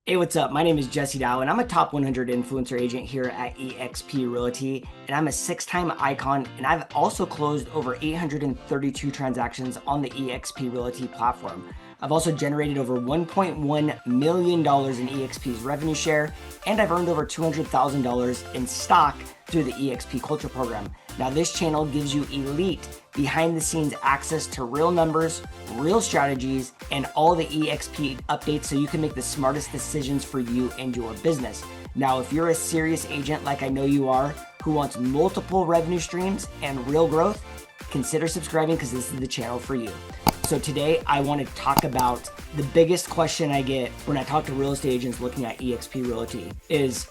Hey, what's up? My name is Jesse Dow, and I'm a top 100 influencer agent here at eXp Realty, and I'm a six-time icon, and I've also closed over 832 transactions on the eXp Realty platform. I've also generated over $1.1 million in eXp's revenue share, and I've earned over $200,000 in stock through the eXp Culture Program. Now, this channel gives you elite behind the scenes access to real numbers, real strategies, and all the eXp updates so you can make the smartest decisions for you and your business. Now, if you're a serious agent like I know you are, who wants multiple revenue streams and real growth, consider subscribing because this is the channel for you. So today I want to talk about the biggest question I get when I talk to real estate agents looking at eXp Realty is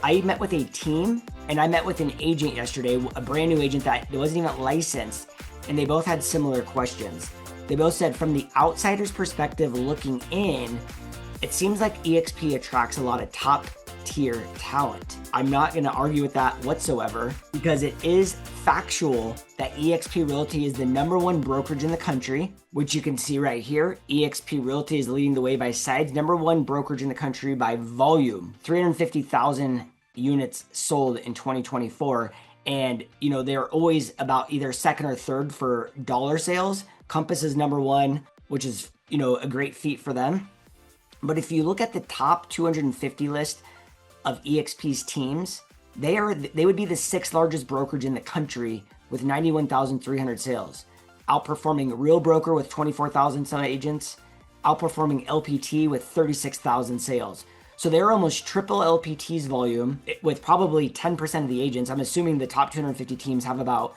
I met with a team and I met with an agent yesterday, a brand new agent that wasn't even licensed, and they both had similar questions. They both said from the outsider's perspective looking in, it seems like eXp attracts a lot of top tier talent. I'm not going to argue with that whatsoever because it is factual that eXp Realty is the #1 brokerage in the country, which you can see right here. eXp Realty is leading the way by sides, #1 brokerage in the country by volume, 350,000 units sold in 2024. And, they're always about either second or third for dollar sales. Compass is #1, which is, a great feat for them. But if you look at the top 250 list of eXp's teams, they would be the sixth largest brokerage in the country with 91,300 sales, outperforming Real Broker with 24,000 some agents, outperforming LPT with 36,000 sales. So they're almost triple LPT's volume with probably 10% of the agents. I'm assuming the top 250 teams have about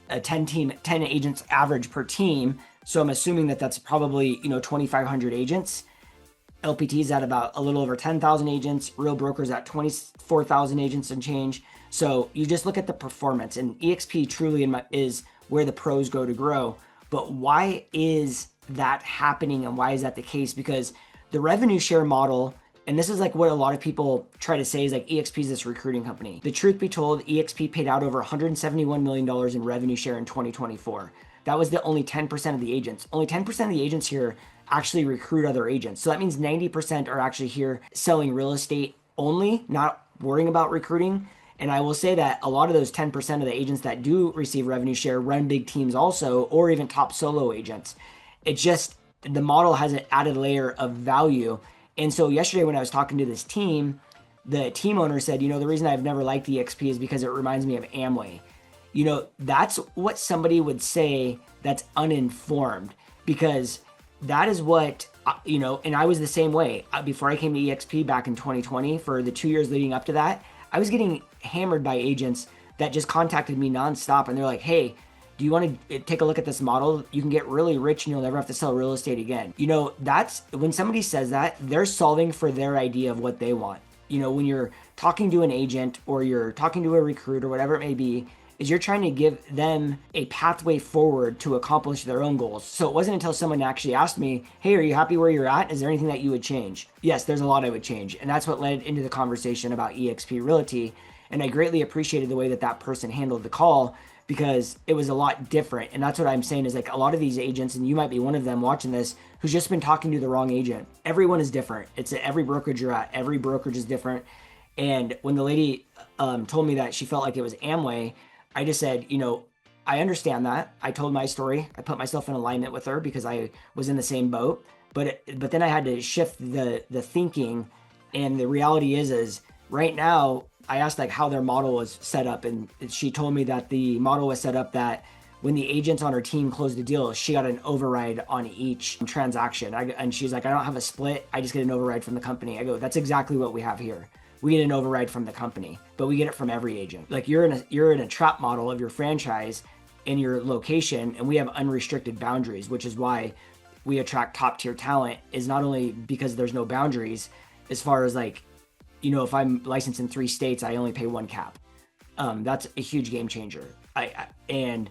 a 10 agents average per team. So I'm assuming that that's probably, 2,500 agents. LPT's at about a little over 10,000 agents, Real Brokers at 24,000 agents and change. So you just look at the performance, and eXp truly is where the pros go to grow. But why is that happening, and why is that the case? Because the revenue share model, and this is like what a lot of people try to say, is like eXp is this recruiting company. The truth be told, eXp paid out over $171 million in revenue share in 2024. That was the only 10% of the agents. Only 10% of the agents here actually recruit other agents. So that means 90% are actually here selling real estate only, not worrying about recruiting. And I will say that a lot of those 10% of the agents that do receive revenue share run big teams also, or even top solo agents. It's just the model has an added layer of value. And so yesterday when I was talking to this team, the team owner said, the reason I've never liked eXp is because it reminds me of Amway. That's what somebody would say that's uninformed, because that is what, and I was the same way. Before I came to eXp back in 2020, for the 2 years leading up to that, I was getting hammered by agents that just contacted me nonstop. And they're like, hey, do you want to take a look at this model? You can get really rich and you'll never have to sell real estate again. That's when somebody says that, they're solving for their idea of what they want. When you're talking to an agent or you're talking to a recruiter, whatever it may be, is you're trying to give them a pathway forward to accomplish their own goals. So it wasn't until someone actually asked me, hey, are you happy where you're at? Is there anything that you would change? Yes, there's a lot I would change. And that's what led into the conversation about eXp Realty. And I greatly appreciated the way that person handled the call, because it was a lot different. And that's what I'm saying, is like a lot of these agents, and you might be one of them watching this, who's just been talking to the wrong agent. Everyone is different. It's every brokerage you're at, every brokerage is different. And when the lady told me that she felt like it was Amway, I just said, I understand that. I told my story. I put myself in alignment with her because I was in the same boat. But then I had to shift the thinking. And the reality is right now, I asked like how their model was set up. And she told me that the model was set up that when the agents on her team closed the deal, she got an override on each transaction. And she's like, I don't have a split. I just get an override from the company. I go, that's exactly what we have here. We get an override from the company, but we get it from every agent. Like you're in a trap model of your franchise in your location, and we have unrestricted boundaries, which is why we attract top tier talent, is not only because there's no boundaries as far as like, if I'm licensed in 3 states, I only pay 1 cap. That's a huge game changer. And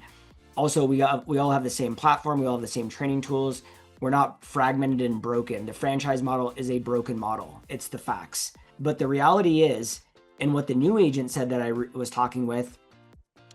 also we all have the same platform. We all have the same training tools. We're not fragmented and broken. The franchise model is a broken model. It's the facts. But the reality is, and what the new agent said that I was talking with,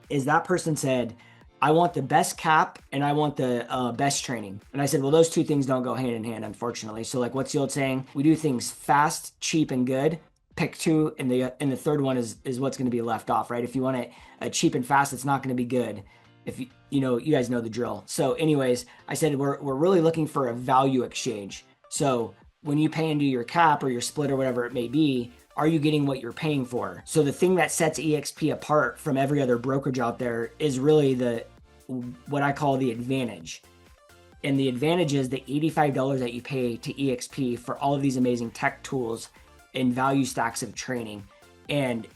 is that person said, I want the best cap and I want the best training. And I said, well, those two things don't go hand in hand, unfortunately. So like, what's the old saying? We do things fast, cheap, and good. Pick two, and the third one is what's going to be left off, right? If you want it cheap and fast, it's not going to be good. If you guys know the drill. So, anyways, I said we're really looking for a value exchange. So when you pay into your cap or your split or whatever it may be, are you getting what you're paying for? So the thing that sets eXp apart from every other brokerage out there is really what I call the advantage. And the advantage is the $85 that you pay to eXp for all of these amazing tech tools and value stacks of training. And,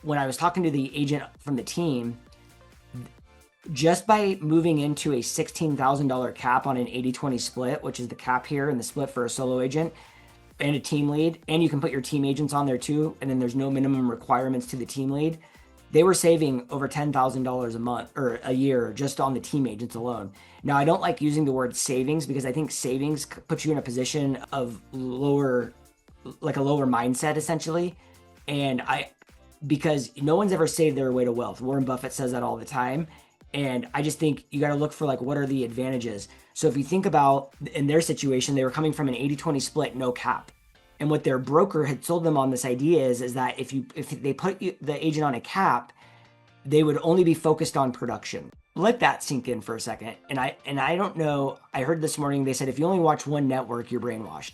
when I was talking to the agent from the team, just by moving into a $16,000 cap on an 80-20 split, which is the cap here and the split for a solo agent and a team lead, and you can put your team agents on there too, and then there's no minimum requirements to the team lead, they were saving over $10,000 a month or a year just on the team agents alone. Now, I don't like using the word savings because I think savings puts you in a position of a lower mindset essentially. And because no one's ever saved their way to wealth. Warren Buffett says that all the time. And I just think you got to look for what are the advantages. So if you think about in their situation, they were coming from an 80-20 split, no cap. And what their broker had sold them on this idea is that if they put the agent on a cap, they would only be focused on production. Let that sink in for a second. And I don't know, I heard this morning, they said, if you only watch one network, you're brainwashed.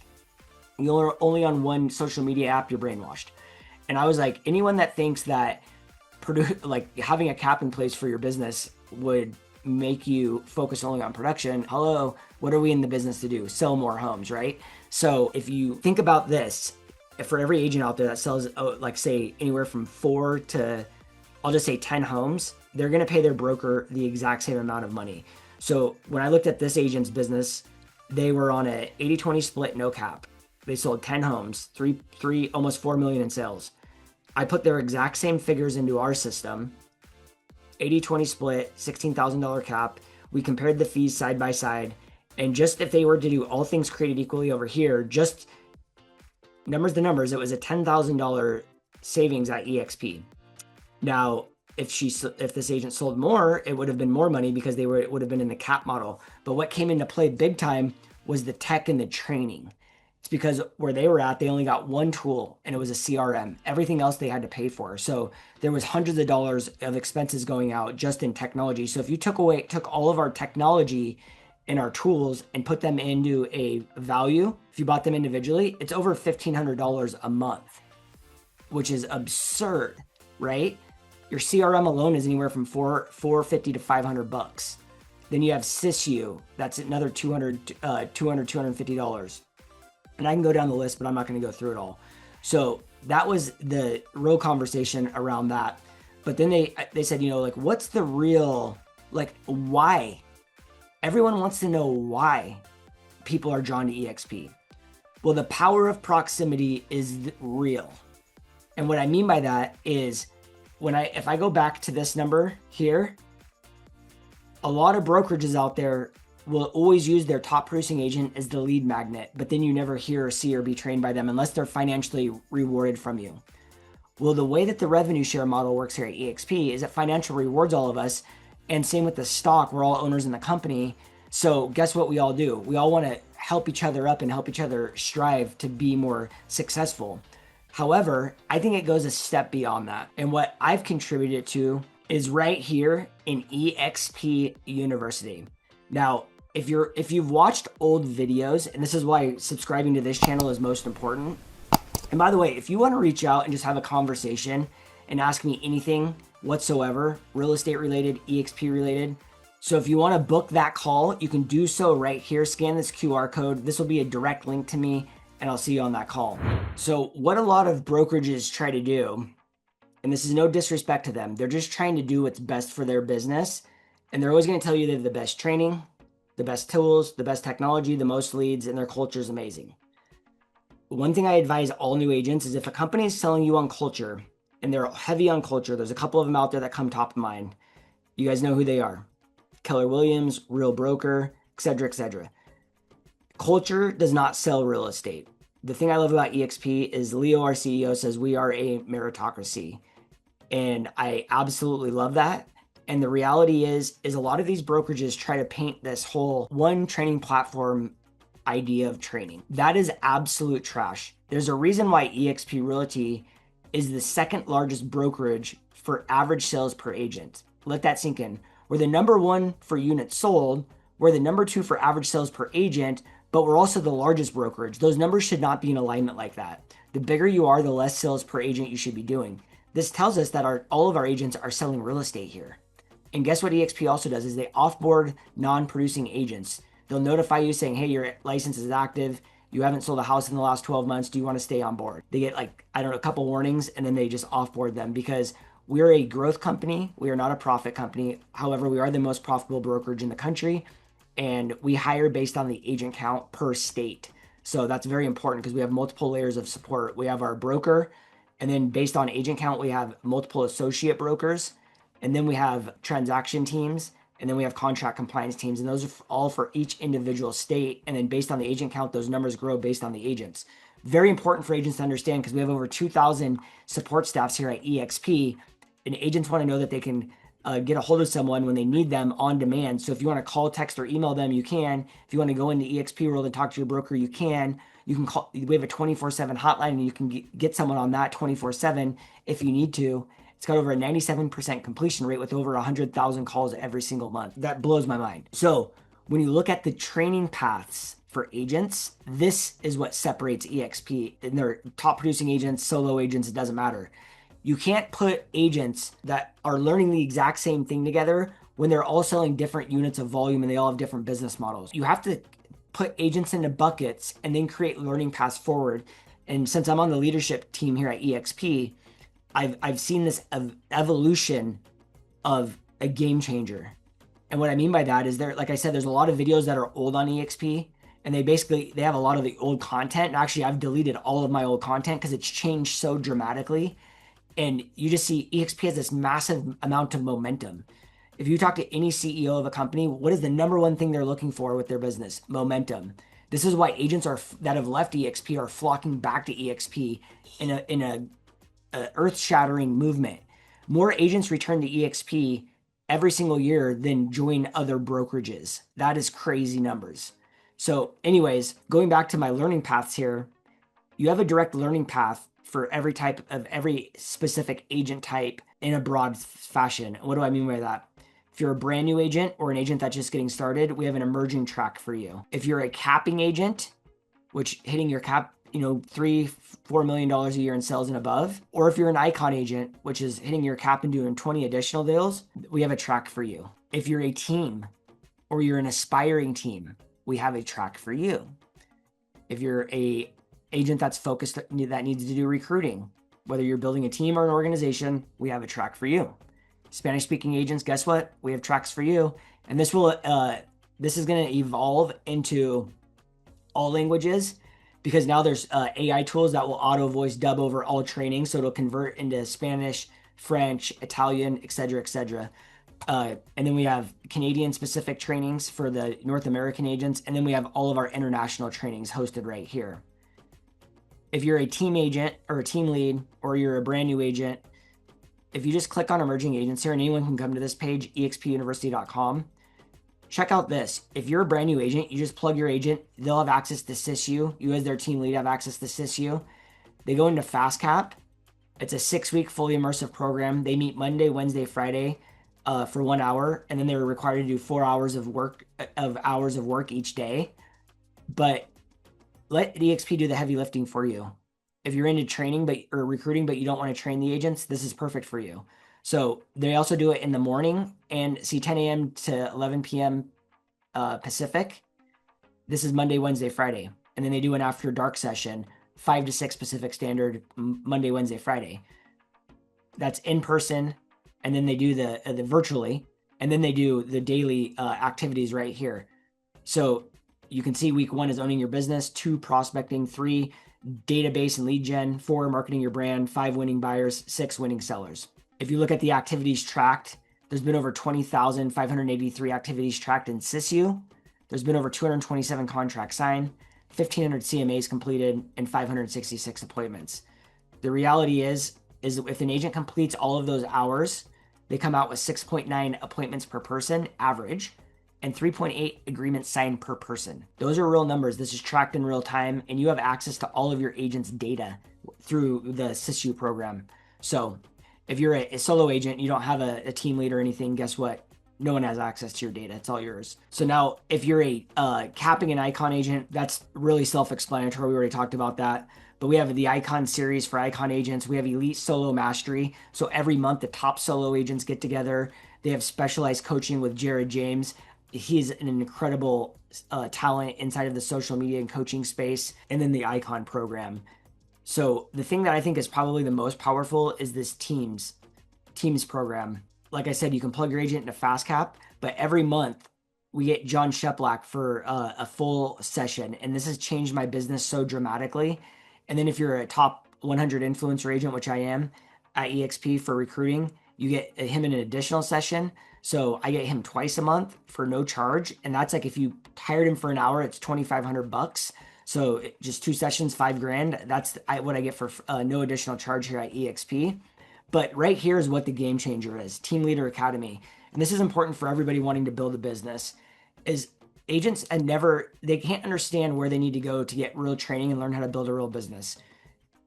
You're only on one social media app, you're brainwashed. And I was like, anyone that thinks that having a cap in place for your business would make you focus only on production. Hello, what are we in the business to do? Sell more homes, right? So if you think about this, for every agent out there that sells, say anywhere from 4 to, I'll just say 10 homes, they're going to pay their broker the exact same amount of money. So when I looked at this agent's business, they were on a 80-20 split, no cap. They sold 10 homes, three, almost 4 million in sales. I put their exact same figures into our system, 80-20 split, $16,000 cap. We compared the fees side by side. And just if they were to do all things created equally over here, just numbers to numbers, it was a $10,000 savings at eXp. Now, if this agent sold more, it would have been more money because it would have been in the cap model. But what came into play big time was the tech and the training. It's because where they were at, they only got one tool and it was a CRM. Everything else they had to pay for. So there was hundreds of dollars of expenses going out just in technology. So if you took all of our technology and our tools and put them into a value, if you bought them individually, it's over $1,500 a month, which is absurd, right? Your CRM alone is anywhere from $450 to $500. Then you have SysU, that's another $250. And I can go down the list, but I'm not going to go through it all. So that was the real conversation around that. But then they said, what's the real, why? Everyone wants to know why people are drawn to eXp. Well, the power of proximity is real. And what I mean by that is if I go back to this number here, a lot of brokerages out there will always use their top producing agent as the lead magnet, but then you never hear or see or be trained by them unless they're financially rewarded from you. Well, the way that the revenue share model works here at eXp is it financial rewards all of us, and same with the stock, we're all owners in the company. So guess what we all do? We all want to help each other up and help each other strive to be more successful. However, I think it goes a step beyond that. And what I've contributed to is right here in eXp University. Now, if you've watched old videos, and this is why subscribing to this channel is most important. And by the way, if you want to reach out and just have a conversation and ask me anything whatsoever, real estate related, eXp related. So if you want to book that call, you can do so right here. Scan this QR code. This will be a direct link to me, and I'll see you on that call. So what a lot of brokerages try to do, and this is no disrespect to them, they're just trying to do what's best for their business. And they're always going to tell you they have the best training, the best tools, the best technology, the most leads, and their culture is amazing. One thing I advise all new agents is if a company is selling you on culture, and they're heavy on culture, there's a couple of them out there that come top of mind. You guys know who they are. Keller Williams, Real Broker, etc., etc. Culture does not sell real estate. The thing I love about eXp is Leo, our CEO, says we are a meritocracy. And I absolutely love that. And the reality is a lot of these brokerages try to paint this whole one training platform idea of training. That is absolute trash. There's a reason why eXp Realty is the second largest brokerage for average sales per agent. Let that sink in. We're the number one for units sold. We're the number two for average sales per agent, but we're also the largest brokerage. Those numbers should not be in alignment like that. The bigger you are, the less sales per agent you should be doing. This tells us that all of our agents are selling real estate here. And guess what eXp also does is they offboard non-producing agents. They'll notify you saying, hey, your license is active. You haven't sold a house in the last 12 months. Do you want to stay on board? They get like, I don't know, a couple warnings, and then they just offboard them because we're a growth company. We are not a profit company. However, we are the most profitable brokerage in the country, and we hire based on the agent count per state. So that's very important because we have multiple layers of support. We have our broker, and then based on agent count, we have multiple associate brokers, and then we have transaction teams, and then we have contract compliance teams, and those are all for each individual state. And then based on the agent count, those numbers grow based on the agents. Very important for agents to understand because we have over 2,000 support staffs here at eXp, and agents want to know that they can get a hold of someone when they need them on demand. So if you want to call, text, or email them, you can. If you want to go into eXp World and talk to your broker, you can. You can call. We have a 24/7 hotline, and you can get someone on that 24/7 if you need to. It's got over a 97% completion rate with over 100,000 calls every single month. That blows my mind. So when you look at the training paths for agents, this is what separates eXp. And they're top producing agents, solo agents, it doesn't matter. You can't put agents that are learning the exact same thing together when they're all selling different units of volume and they all have different business models. You have to put agents into buckets and then create learning paths forward. And since I'm on the leadership team here at eXp, I've seen this evolution of a game changer. And what I mean by that is like I said, there's a lot of videos that are old on eXp, and they have a lot of the old content. And actually, I've deleted all of my old content because it's changed so dramatically. And you just see eXp has this massive amount of momentum. If you talk to any CEO of a company, what is the number one thing they're looking for with their business? Momentum. This is why agents that have left eXp are flocking back to eXp in a earth-shattering movement. More agents return to eXp every single year than join other brokerages. That is crazy numbers. So anyways, going back to my learning paths here, you have a direct learning path for every specific agent type in a broad fashion. What do I mean by that? If you're a brand new agent or an agent that's just getting started, we have an emerging track for you. If you're a capping agent, which hitting your cap, $3-4 million a year in sales and above, or if you're an icon agent, which is hitting your cap and doing 20 additional deals, we have a track for you. If you're a team or you're an aspiring team, we have a track for you. If you're a agent that's focused, that needs to do recruiting, whether you're building a team or an organization, we have a track for you. Spanish speaking agents, guess what? We have tracks for you. And this is going to evolve into all languages, because now there's AI tools that will auto voice dub over all training. So it'll convert into Spanish, French, Italian, et cetera, et cetera. And then we have Canadian specific trainings for the North American agents. And then we have all of our international trainings hosted right here. If you're a team agent or a team lead, or you're a brand new agent, if you just click on emerging agents here, and anyone can come to this page, exmuniversity.com, check out this. If you're a brand new agent, you just plug your agent. They'll have access to SysU. You as their team lead have access to SysU. They go into FastCap. It's a 6-week fully immersive program. They meet Monday, Wednesday, Friday for 1 hour, and then they're required to do 4 hours of work each day. But let eXp do the heavy lifting for you. If you're into training or recruiting, but you don't want to train the agents, this is perfect for you. So they also do it in the morning, and 10 a.m. to 11 p.m. Pacific. This is Monday, Wednesday, Friday. And then they do an after dark session, 5 to 6 Pacific Standard, Monday, Wednesday, Friday. That's in person. And then they do the virtually, and then they do the daily activities right here. So you can see week 1 is owning your business, 2 prospecting, 3 database and lead gen, 4 marketing your brand, 5 winning buyers, 6 winning sellers. If you look at the activities tracked, there's been over 20,583 activities tracked in SysU. There's been over 227 contracts signed, 1,500 CMAs completed, and 566 appointments. The reality is if an agent completes all of those hours, They come out with 6.9 appointments per person average and 3.8 agreements signed per person. Those are real numbers. This is tracked in real time, and you have access to all of your agents' data through the SysU program. So if you're a solo agent, you don't have a team lead or anything, guess what? No one has access to your data. It's all yours. So now if you're a capping and icon agent, that's really self-explanatory. We already talked about that. But we have the icon series for icon agents. We have elite solo mastery. So every month the top solo agents get together. They have specialized coaching with Jared James. He's an incredible talent inside of the social media and coaching space. And then the icon program. So the thing that I think is probably the most powerful is this Teams program. Like I said, you can plug your agent into FastCap, but every month we get John Sheplack for a full session. And this has changed my business so dramatically. And then if you're a top 100 influencer agent, which I am at eXp for recruiting, you get him in an additional session. So I get him twice a month for no charge. And that's like, if you hired him for an hour, it's $2,500. So just 2 sessions, $5,000. That's what I get for no additional charge here at eXp. But right here is what the game changer is, Team Leader Academy. And this is important for everybody wanting to build a business, is agents they can't understand where they need to go to get real training and learn how to build a real business.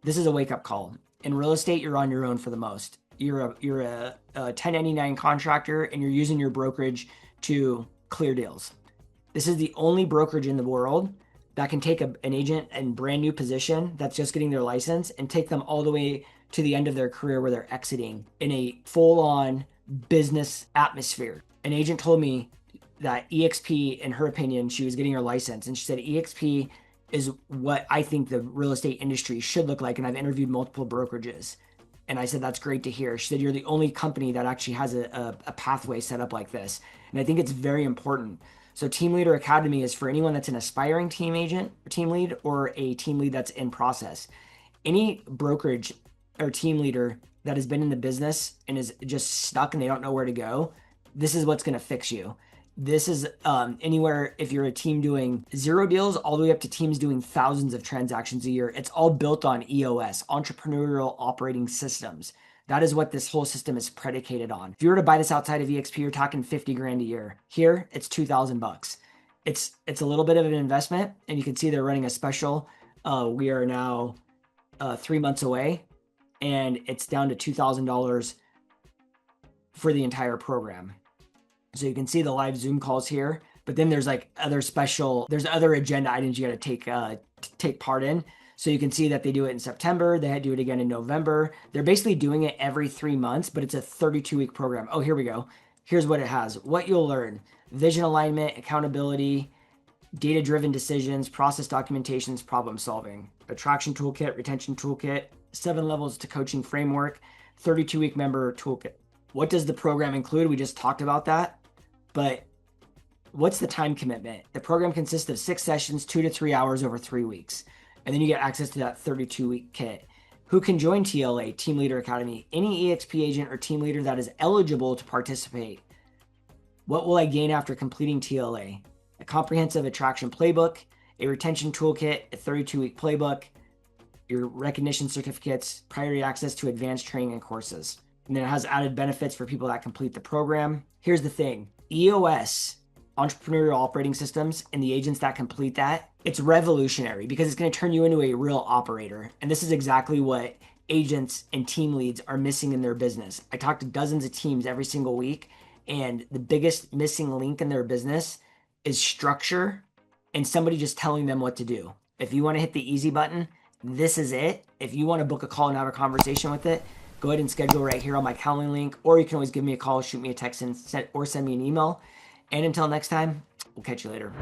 This is a wake-up call. In real estate, you're on your own for the most. You're a 1099 contractor, and you're using your brokerage to clear deals. This is the only brokerage in the world that can take an agent in brand new position that's just getting their license and take them all the way to the end of their career where they're exiting in a full-on business atmosphere. An agent told me that eXp, in her opinion, she was getting her license, and she said eXp is what I think the real estate industry should look like. And I've interviewed multiple brokerages. And I said, that's great to hear. She said, you're the only company that actually has a pathway set up like this. And I think it's very important. So Team Leader Academy is for anyone that's an aspiring team agent, or team lead, or a team lead that's in process. Any brokerage or team leader that has been in the business and is just stuck and they don't know where to go, this is what's going to fix you. This is anywhere, if you're a team doing 0 deals all the way up to teams doing thousands of transactions a year, it's all built on EOS, Entrepreneurial Operating Systems. That is what this whole system is predicated on. If you were to buy this outside of eXp, you're talking $50,000 a year. Here, it's $2,000. It's a little bit of an investment, and you can see they're running a special. We are now 3 months away, and it's down to $2,000 for the entire program. So you can see the live Zoom calls here, but then there's like there's other agenda items you got to take part in. So you can see that they do it in September. They do it again in November. They're basically doing it every 3 months, but it's a 32-week program. Oh, here we go. Here's what it has. What you'll learn: vision alignment, accountability, data-driven decisions, process documentations, problem solving, attraction toolkit, retention toolkit, 7 levels to coaching framework, 32-week member toolkit. What does the program include? We just talked about that. But what's the time commitment? The program consists of 6 sessions, 2 to 3 hours over 3 weeks. And then you get access to that 32-week kit. Who can join TLA, Team Leader Academy? Any eXp agent or team leader that is eligible to participate. What will I gain after completing TLA? A comprehensive attraction playbook, a retention toolkit, a 32-week playbook, your recognition certificates, priority access to advanced training and courses. And then it has added benefits for people that complete the program. Here's the thing. EOS, Entrepreneurial Operating Systems, and the agents that complete that, it's revolutionary because it's going to turn you into a real operator. And this is exactly what agents and team leads are missing in their business. I talk to dozens of teams every single week, and the biggest missing link in their business is structure and somebody just telling them what to do. If you want to hit the easy button, this is it. If you want to book a call and have a conversation with it, go ahead and schedule right here on my Calendly link, or you can always give me a call, shoot me a text, or send me an email. And until next time, we'll catch you later.